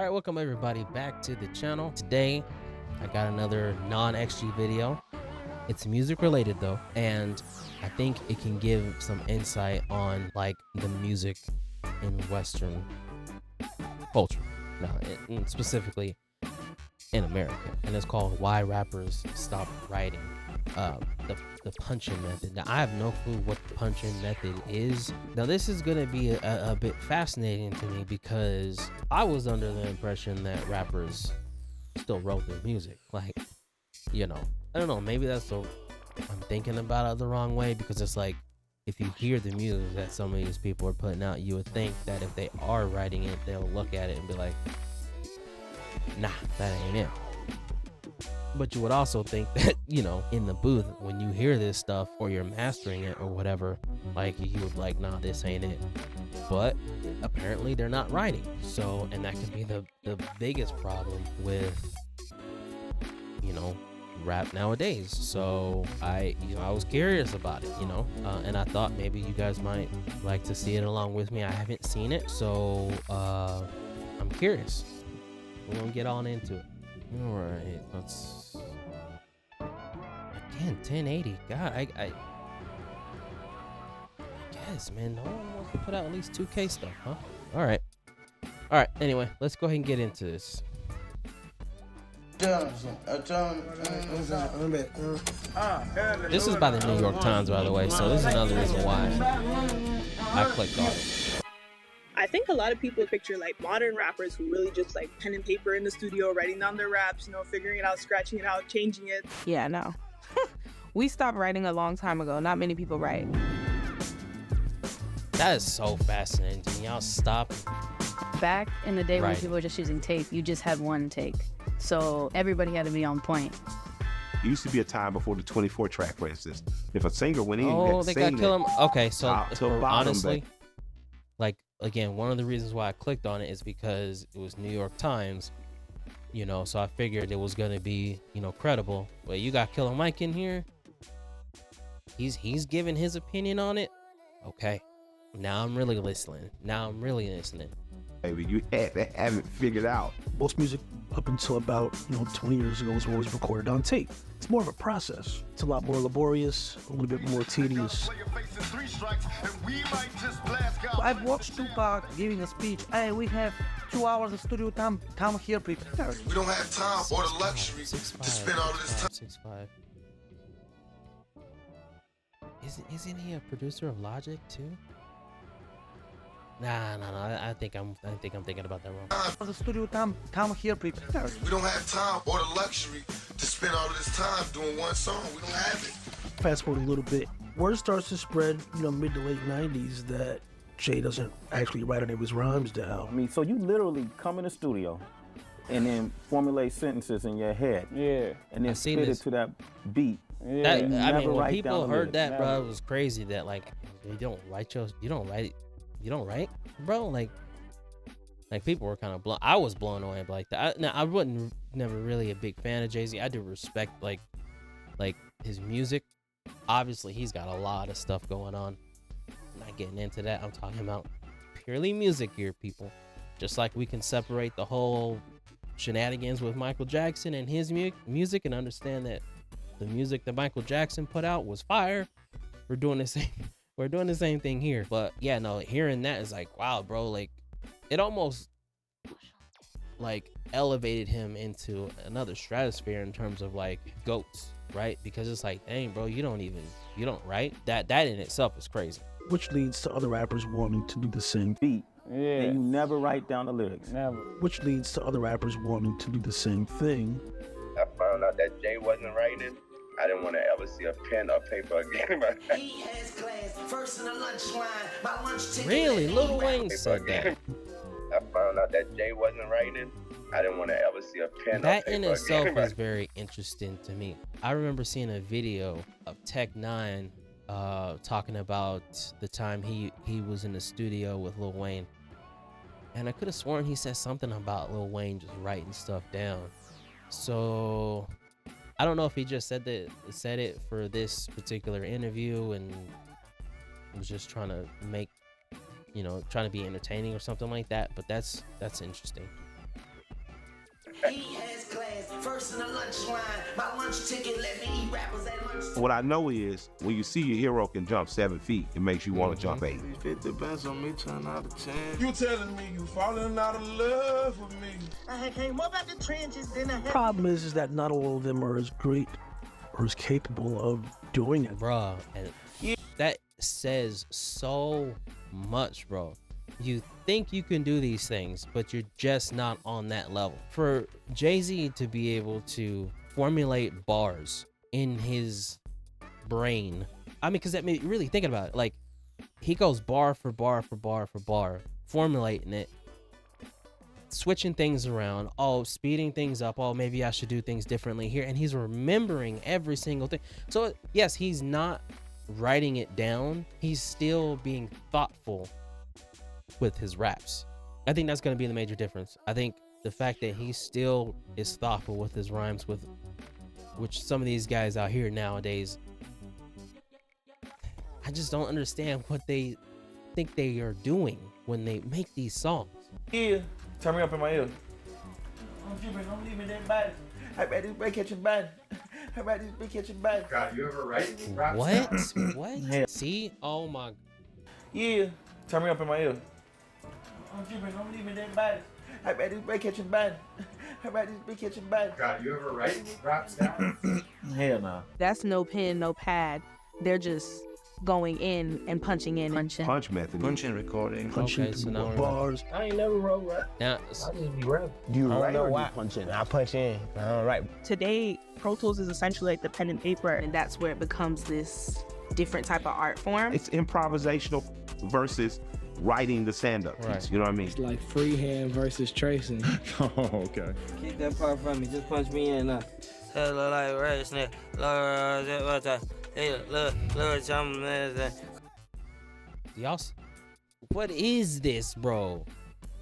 All right, welcome everybody back to the channel. Today, I got another non-XG video. It's music related though, and I think it can give some insight on like the music in Western culture, specifically in America. And it's called "Why Rappers Stop Writing." The punching method. Now I have no clue what the punching method is. Now this is gonna be a bit fascinating to me because I was under the impression that rappers still wrote their music. Like, I don't know, maybe I'm thinking about it the wrong way, because it's like, if you hear the music that some of these people are putting out, you would think that if they are writing it, they'll look at it and be like, nah, that ain't it. But you would also think that, in the booth, when you hear this stuff or you're mastering it or whatever, like you would like, nah, this ain't it. But apparently they're not writing. So, and that can be the biggest problem with, rap nowadays. So I was curious about it, and I thought maybe you guys might like to see it along with me. I haven't seen it, so I'm curious. We're gonna get on into it. All right, let's again 1080. God, I guess, man, no one wants to put out at least 2K stuff, huh? All right. Anyway, let's go ahead and get into this. This is by the New York Times, by the way, so this is another reason why I clicked on it. I think a lot of people picture like modern rappers who really just like pen and paper in the studio, writing down their raps, figuring it out, scratching it out, changing it. Yeah, no. We stopped writing a long time ago. Not many people write. That is so fascinating to me. Y'all stop. Back in the day when Right. people were just using tape, you just had one take. So everybody had to be on point. It used to be a time before the 24 track, for instance. If a singer went in, you Oh, had to they sing got kill him. Okay, so top to bottom, honestly, like, again, one of the reasons why I clicked on it is because it was New York Times, so I figured it was gonna be, credible. But you got Killer Mike in here. He's giving his opinion on it. Okay, now I'm really listening. baby, you haven't figured out. Most music up until about 20 years ago was always recorded on tape. It's more of a process. It's a lot more laborious, a little bit more tedious. I've watched Tupac giving a speech. Hey, we have 2 hours of studio time. Come here, prepare. We don't have time or the luxury to spend all of this time. 6'5". Isn't he a producer of Logic too? Nah. I think I'm thinking about that wrong. For the studio time, come here, prepare. We don't have time or the luxury to spend all of this time doing one song. We don't have it. Fast forward a little bit, word starts to spread, mid to late 90s, that Jay doesn't actually write any of his rhymes down. So you literally come in the studio and then formulate sentences in your head. Yeah. And then I've seen spit this. it to that beat. Yeah. When people heard that, bro, it was crazy that like you don't write, bro. Like people were kind of blown. I was blown away by like that. Now I wasn't never really a big fan of Jay-Z. I do respect like his music. Obviously, he's got a lot of stuff going on. I'm not getting into that. I'm talking about purely music here, people. Just like we can separate the whole shenanigans with Michael Jackson and his music and understand that the music that Michael Jackson put out was fire. We're doing the same thing here. But yeah, no, hearing that is like, wow, bro, like it almost like elevated him into another stratosphere in terms of like GOATs, right? Because it's like, dang, bro, you don't write. That in itself is crazy. Which leads to other rappers wanting to do the same beat. Yeah. And you never write down the lyrics. Never. Which leads to other rappers wanting to do the same thing. I found out that Jay wasn't writing. I didn't want to ever see a pen or paper again. He has class, first in the lunch line. My lunch ticket. Really? Lil Wayne said that. I found out that Jay wasn't writing. I didn't want to ever see a pen That or paper in itself again. is very interesting to me. I remember seeing a video of Tech Nine talking about the time he was in the studio with Lil Wayne, and I could have sworn he said something about Lil Wayne just writing stuff down. So I don't know if he just said it for this particular interview and was just trying to make, trying to be entertaining or something like that. But that's interesting. He has class. First in the lunch line. My lunch ticket let me eat rappers at lunch. What I know is when you see your hero can jump 7 feet, it makes you want to jump 8. 50 bands on me, 10 out of 10. You telling me you falling out of love with me? I came up out the trenches, then I had... Problem is that not all of them are as great or as capable of doing it. Bruh, and that says so much, bro. You think you can do these things, but you're just not on that level. For Jay-Z to be able to formulate bars in his brain, I mean, because that made really thinking about it, like he goes bar for bar for bar for bar, formulating it, switching things around, speeding things up, maybe I should do things differently here, and he's remembering every single thing. So yes, he's not writing it down, he's still being thoughtful with his raps. I think that's going to be the major difference. I think the fact that he still is thoughtful with his rhymes, with which some of these guys out here nowadays, I just don't understand what they think they are doing when they make these songs. Yeah, turn me up in my ear. I'm dripping, I'm leaving that body. I bet this break catching body. I bet this break catching body. God, you ever write raps? What? What? Yeah. See? Oh my. Yeah, turn me up in my ear. I'm dripping, I'm leaving that body. I bet this break catching body. I bet this break catching body. God, you ever write raps down? Hell no. That's no pen, no pad. They're just going in and punching in. Punch method. Punching recording. Okay, so now we're bars. I ain't never wrote rap. now. I just be rapping. You I write don't or know you why. punch in? I punch in. I don't write. Today, Pro Tools is essentially like the pen and paper, And that's where it becomes this different type of art form. It's improvisational versus writing the stand-up piece. Right. You know what I mean? It's like freehand versus tracing. Oh, okay. Keep that part from me. Just punch me in now. Hello, like right snake. Look, Y'all, what is this, bro?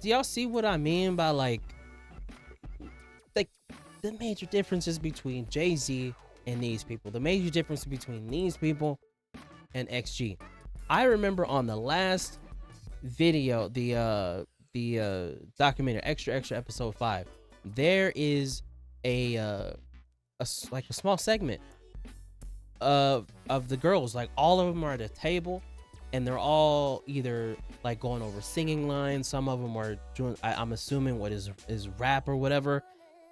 Do y'all see what I mean by like the major differences between Jay-Z and these people? The major difference between these people and XG. I remember on the last video, the documentary extra episode 5, there is a small segment of the girls, like all of them are at a table and they're all either like going over singing lines, some of them are doing I'm assuming what is rap or whatever,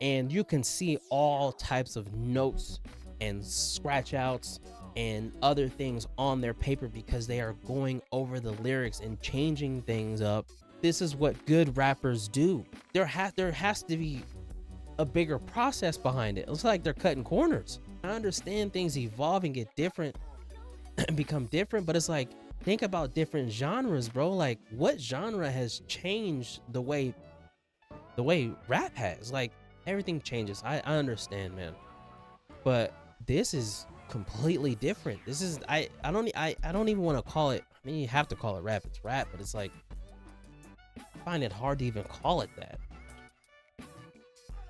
and you can see all types of notes and scratch outs and other things on their paper because they are going over the lyrics and changing things up. This is what good rappers do. There has to be a bigger process behind it. It looks like they're cutting corners. I understand things evolve and get different and become different, but it's like, think about different genres, bro. Like, what genre has changed the way rap has? Like, everything changes. I understand, man, but this is completely different. This is I don't even want to call it. I mean, you have to call it rap. It's rap, but it's like, I find it hard to even call it that.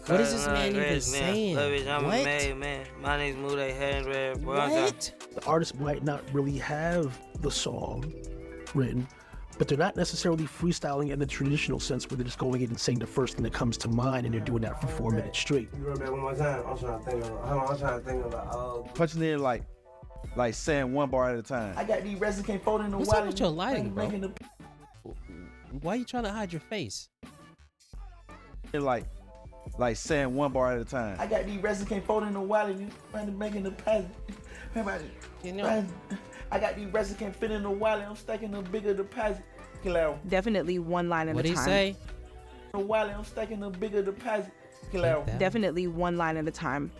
What is this man even saying? What? My name's Moody. What? The artist might not really have the song written, but they're not necessarily freestyling in the traditional sense where they're just going in and saying the first thing that comes to mind and they're doing that for 4 minutes straight. You run that one more time. I'm trying to think of Punching in like saying one bar at a time. I got these resin can't fold in the What's water. up with your lighting, bro? Why are you trying to hide your face? Like saying one bar at a time. I got these resin can't fold in the water. You making the pattern. You know, I got these resin can't fit in the wallet. I'm stacking the bigger deposit. Definitely one line at what a did time. he say? The wallet. I'm stacking the bigger deposit. Definitely one line at a time.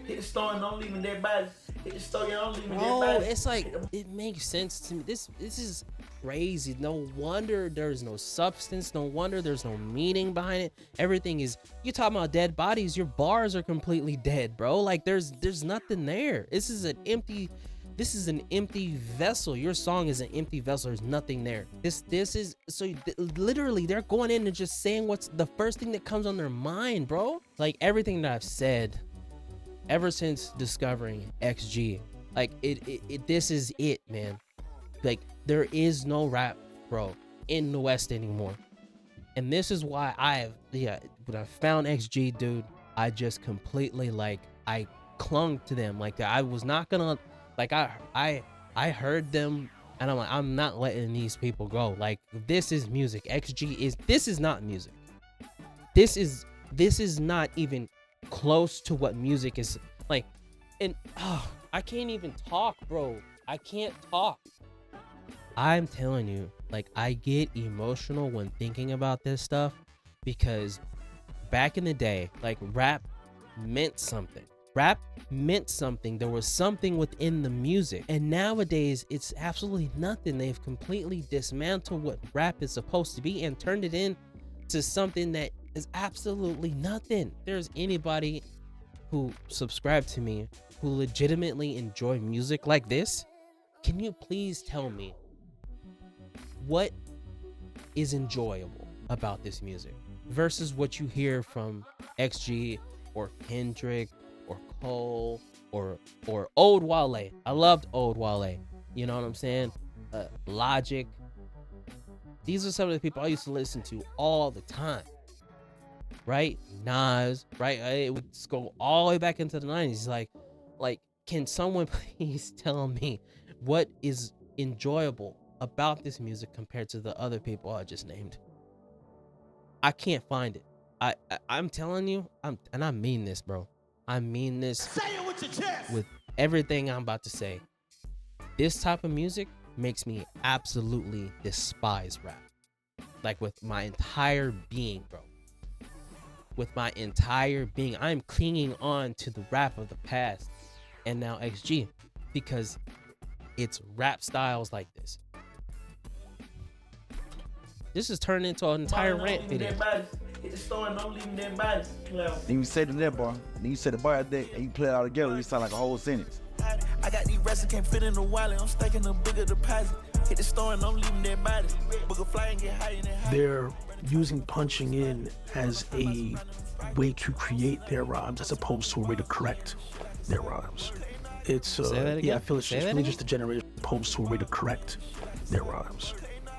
Hit the store and don't leave in that body. Hit the store and don't leave in that Oh, body. it's like, it makes sense to me. This is crazy. No wonder there's no substance. No wonder there's no meaning behind it. Everything is, you talking about dead bodies, your bars are completely dead, bro. Like there's nothing there. This is an empty vessel. Your song is an empty vessel. There's nothing there. This is so literally they're going in and just saying what's the first thing that comes on their mind, bro. Like everything that I've said ever since discovering XG, like it this is it, man. Like there is no rap, bro, in the West anymore. And this is why when I found XG, dude, I just completely like I clung to them. Like I was not gonna like I heard them and I'm like, I'm not letting these people go. Like this is music. This is not music. This is not even close to what music is like. And I can't even talk, bro. I can't talk. I'm telling you, like I get emotional when thinking about this stuff because back in the day, like rap meant something. Rap meant something. There was something within the music. And nowadays, it's absolutely nothing. They've completely dismantled what rap is supposed to be and turned it into something that is absolutely nothing. If there's anybody who subscribe to me who legitimately enjoy music like this, can you please tell me what is enjoyable about this music versus what you hear from XG or Kendrick or Cole or old Wale? I loved old Wale. You know what I'm saying? Logic. These are some of the people I used to listen to all the time. Right? Nas, right? It would just go all the way back into the 90s. Like, can someone please tell me what is enjoyable about this music compared to the other people I just named? I can't find it. I'm telling you, and I mean this, bro. I mean this. Say it with your chest. With everything I'm about to say. This type of music makes me absolutely despise rap. Like with my entire being, bro. With my entire being, I'm clinging on to the rap of the past and now XG because it's rap styles like this. This is turning into an entire rant video. Hit the store and don't leave them dead bodies. Then you say the net bar, then you say the bar there, and you play it all together, you sound like a whole sentence. I got these rest can't fit in the wallet. I'm stacking a bigger deposit. Hit the store and don't leave them dead bodies. Book a fly and get high in it. They're using punching in as a way to create their rhymes as opposed to a way to correct their rhymes. It's I feel it's really just a generation opposed to a way to correct their rhymes.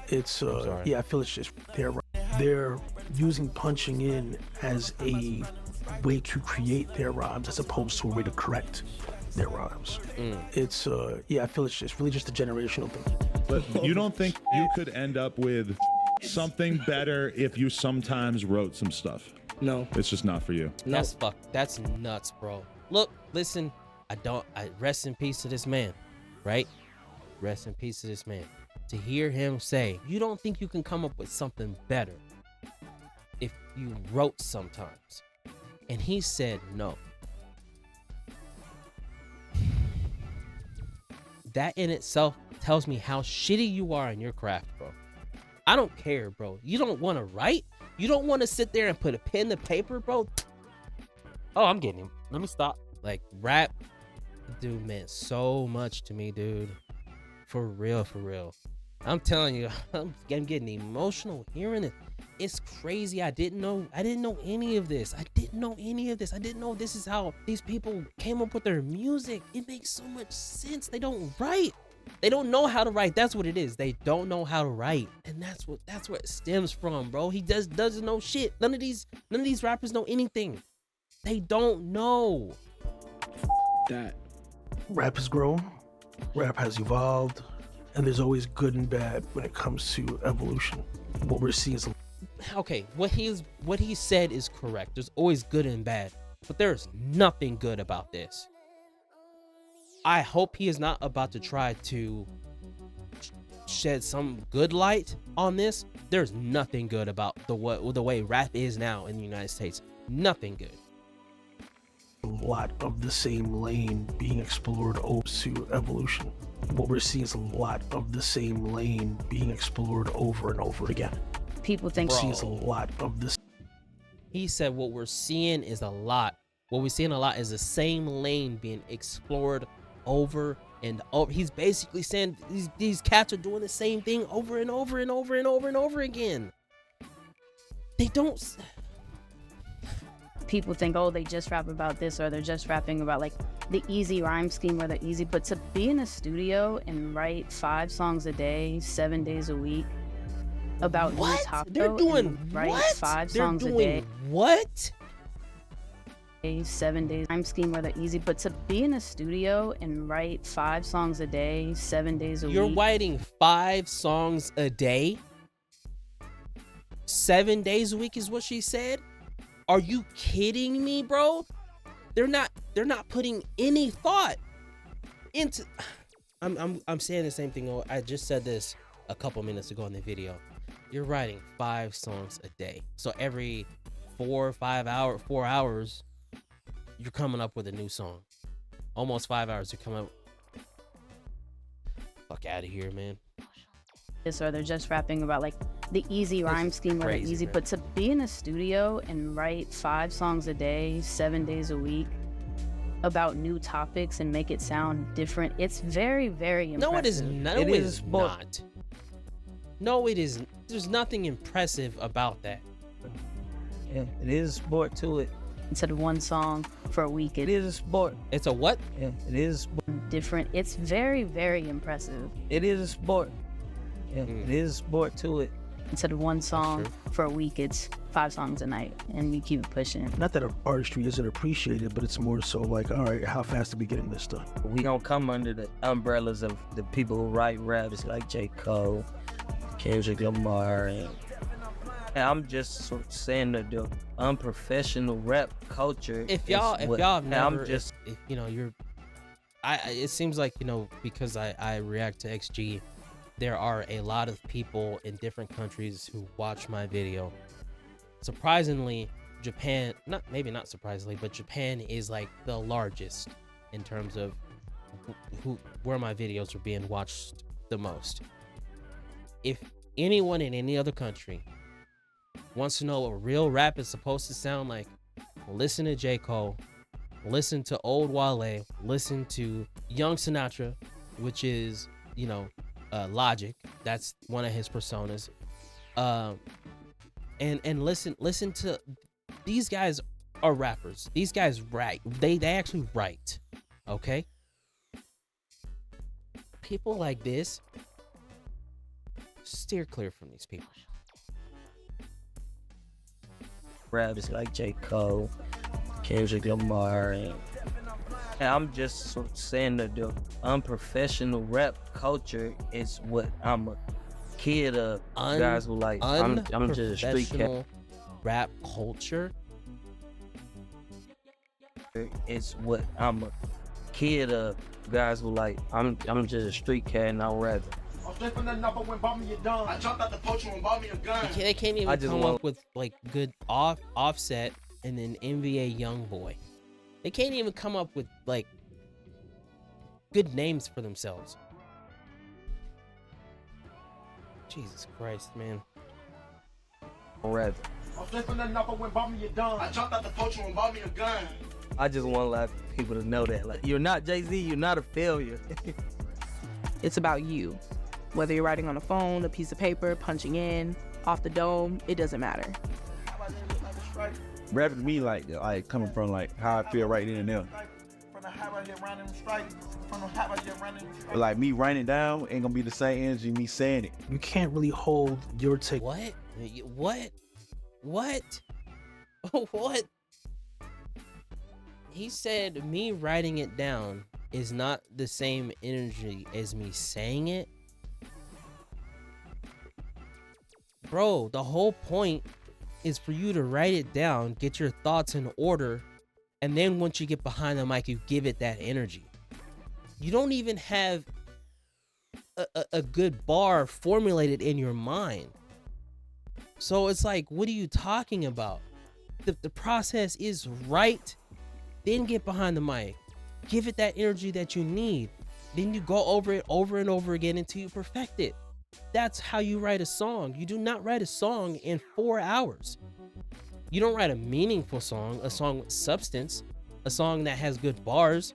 It's I feel it's just they're using punching in as a way to create their rhymes as opposed to a way to correct their rhymes. It's I feel it's really just a generational thing. But you don't think you could end up with something better if you sometimes wrote some stuff? No. It's just not for you. That's that's nuts, bro. Look, listen, I rest in peace to this man, right? Rest in peace to this man. To hear him say, you don't think you can come up with something better if you wrote sometimes. And he said no. That in itself tells me how shitty you are in your craft, bro. I don't care, bro. You don't want to write? You don't want to sit there and put a pen to paper, bro? Oh, I'm getting him. Let me stop. Like, rap, dude, meant so much to me, dude. For real, for real. I'm telling you, I'm getting emotional hearing it. It's crazy. I didn't know any of this. I didn't know this is how these people came up with their music. It makes so much sense. They don't write. They don't know how to write. That's what it is. They don't know how to write. And that's where it stems from, bro. He doesn't know shit. None of these rappers know anything. They don't know. That rap has grown, rap has evolved, and there's always good and bad when it comes to evolution. What we're seeing is okay, what he said is correct. There's always good and bad, but there's nothing good about this. I hope he is not about to try to shed some good light on this. There's nothing good about the way rap is now in the United States. Nothing good. a lot of the same lane being explored over to evolution. What we're seeing is a lot of the same lane being explored over and over again. People think sees a lot of this. He said what we're seeing is a lot. What we're seeing a lot is the same lane being explored over and over. He's basically saying these cats are doing the same thing over and over and over and over and over again. They don't. People think, oh, they just rap about this, or they're just rapping about like the easy rhyme scheme or the easy. But to be in a studio and write 5 songs a day, 7 days a week, about What? new topics. They're doing write what? 5 They're songs doing a day. what? 7 days. Time scheme rather easy, but to be in a studio and write 5 songs a day, 7 days a You're week. writing 5 songs a day? 7 days a week is what she said? Are you kidding me, bro? They're not putting any thought into I'm saying the same thing. I just said this a couple minutes ago in the video. You're writing 5 songs a day. So every 4 hours, you're coming up with a new song. Almost 5 hours to come up. Fuck out of here, man. Or they're just rapping about like the easy rhyme scheme rather crazy, easy, man. but to be in a studio and write 5 songs a day, 7 days a week about new topics and make it sound different, it's very, very impressive. No, it is not. It It is is sport. not. No, it isn't. There's nothing impressive about that. Yeah, it is a sport to it. Instead of one song for a week, It is a sport. It's a what? Yeah, it is a sport. different. It's very, very impressive. It is a sport. Yeah, it is a sport to it. Instead of one song for a week, it's 5 songs a night, and we keep it pushing. Not that artistry isn't appreciated, but it's more so like, all right, how fast are we getting this done? We don't come under the umbrellas of the people who write raps like J. Cole, Kendrick Lamar, and I'm just sort of saying that the unprofessional rap culture. If y'all have never, I'm just if you know, it seems like, you know, because I react to XG, there are a lot of people in different countries who watch my video. Surprisingly, Japan, maybe not surprisingly, but Japan is like the largest in terms of where my videos are being watched the most. If anyone in any other country wants to know what real rap is supposed to sound like, listen to J. Cole, listen to Old Wale, listen to Young Sinatra, which is, you know, Logic. That's one of his personas. And listen to these guys are rappers. These guys write. They actually write. Okay? People like this, steer clear from these people. rappers like J. Cole, Kendrick Lamar, and I'm just sort of saying that the unprofessional rap culture is what I'm a kid of. Guys who like, I'm just a street cat. Rap culture is what I'm a kid of. Guys who like, I'm just a street cat and I'm rapping. I jumped out the poacher and bought me a gun. They can't even come up with like good Offset and then NBA Youngboy. They can't even come up with like good names for themselves. Jesus Christ, man. Rapping. I jumped out the poacher and bought me a gun. I just want a lot of people to know that, like, you're not Jay-Z, you're not a failure. It's about you. Whether you're writing on a phone, a piece of paper, punching in, off the dome, it doesn't matter. Rapping to me like coming from like how I feel right then and there. Like me writing down ain't gonna be the same energy me saying it. You can't really hold your take. What? What? What? He said me writing it down is not the same energy as me saying it. Bro, the whole point is for you to write it down, get your thoughts in order, and then once you get behind the mic, you give it that energy. You don't even have a good bar formulated in your mind. So it's like, what are you talking about? The process is right, then get behind the mic. Give it that energy that you need. Then you go over it over and over again until you perfect it. That's how you write a song. You do not write a song in 4 hours. You don't write a meaningful song, a song with substance, a song that has good bars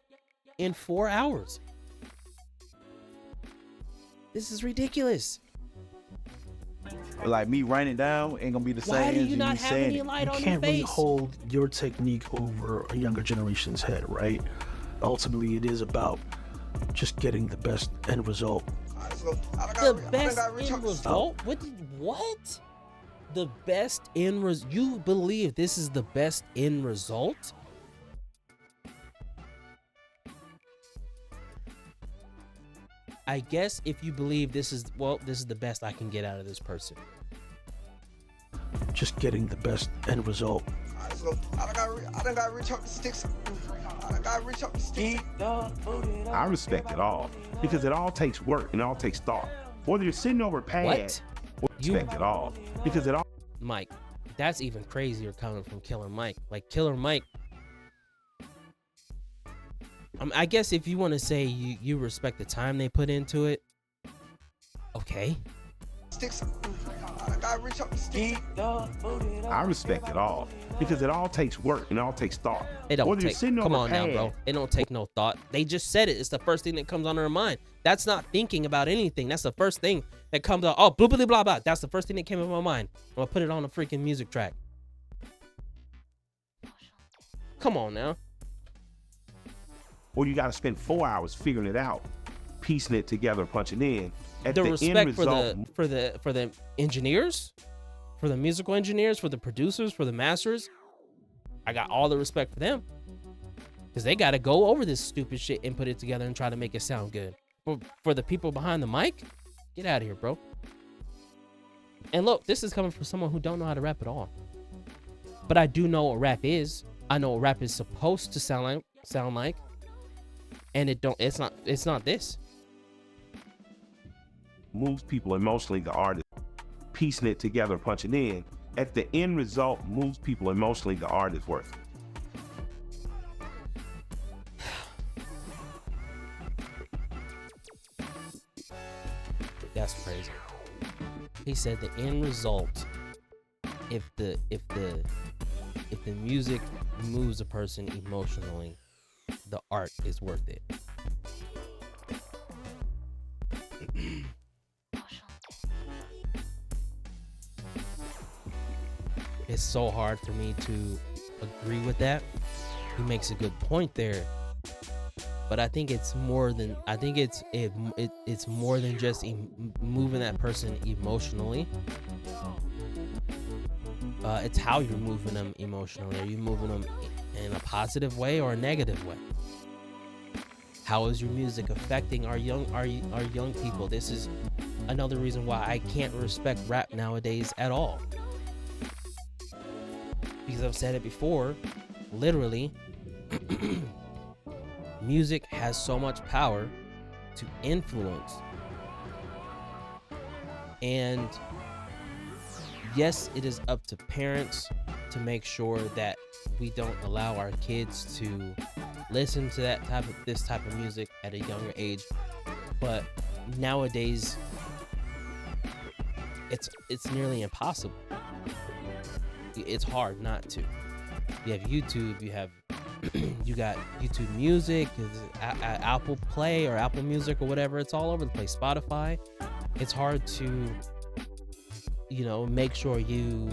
in 4 hours. This is ridiculous. Like me writing down ain't gonna be the same Why do energy you not me have saying any it. light You on your can't really face? hold your technique over a younger generation's head, right? Ultimately, it is about just getting the best end result The best end result? What? The best end result? You believe this is the best end result? I guess if you believe this is the best I can get out of this person. Just getting the best end result. I respect it all because it all takes work and it all takes thought. Whether you're sitting over a pad, or respect it all because it all. Mike, that's even crazier coming from Killer Mike. Like Killer Mike. I guess if you want to say you respect the time they put into it, okay. I respect it all because it all takes work and it all takes thought. It don't Whether take, you're sitting come over on a pad, now, bro. It don't take no thought. They just said it. It's the first thing that comes on their mind. That's not thinking about anything. That's the first thing that comes out. Oh, blah, blah, blah, blah. That's the first thing that came in my mind. I'm going to put it on a freaking music track. Come on now. Or you got to spend 4 hours figuring it out, piecing it together, punching in. At The the respect end result, for the engineers, for the musical engineers, for the producers, for the masters. I got all the respect for them because they got to go over this stupid shit and put it together and try to make it sound good. For the people behind the mic, get out of here, bro. And look, this is coming from someone who don't know how to rap at all. But I do know what rap is. I know what rap is supposed to sound like. And it's not this. moves people emotionally, the artist. Piecing it together, punching in. At the end result, moves people emotionally, the art is worth it. That's crazy. He said the end result, if the music moves a person emotionally, the art is worth it. It's so hard for me to agree with that. He makes a good point there, but I think it's more than it's more than just moving that person emotionally. It's how you're moving them emotionally. Are you moving them in a positive way or a negative way? How is your music affecting our young people? This is another reason why I can't respect rap nowadays at all. Because I've said it before, literally, music has so much power to influence. And yes, it is up to parents to make sure that we don't allow our kids to listen to this type of music at a younger age. But nowadays, it's nearly impossible. It's hard not to. You have YouTube, you got YouTube Music, Apple Play or Apple Music or whatever. It's all over the place. Spotify. It's hard to, make sure you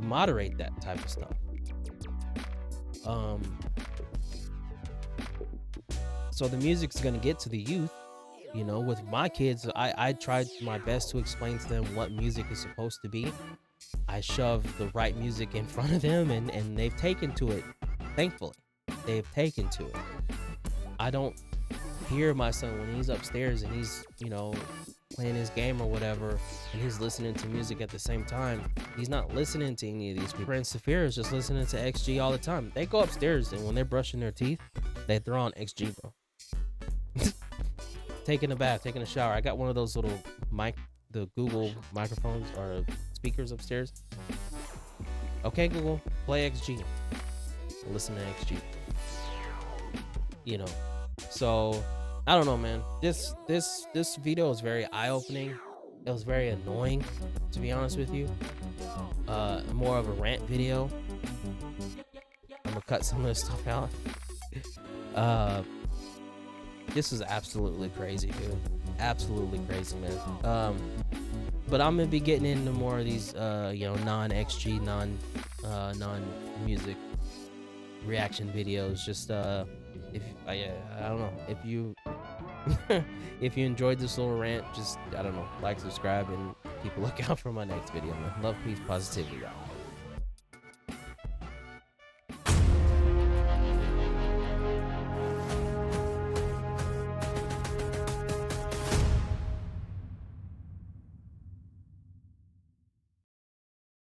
moderate that type of stuff. So the music's gonna get to the youth. With my kids, I tried my best to explain to them what music is supposed to be. I shoved the right music in front of them, and they've taken to it. Thankfully, they've taken to it. I don't hear my son when he's upstairs and he's, playing his game or whatever, and he's listening to music at the same time. He's not listening to any of these people. Friend Saphira is just listening to XG all the time. They go upstairs, and when they're brushing their teeth, they throw on XG, bro. Taking a bath, taking a shower. I got one of those little the Google microphones or speakers upstairs. Okay, Google, play XG. Listen to XG. So I don't know, man. This video was very eye-opening. It was very annoying, to be honest with you. More of a rant video. I'm gonna cut some of this stuff out. This is absolutely crazy, dude. Absolutely crazy, man. But I'm gonna be getting into more of these, non-XG, non-music reaction videos. Just if I don't know if you if you enjoyed this little rant, just I don't know, like, subscribe, and keep a lookout for my next video, man. Love, peace, positivity, y'all.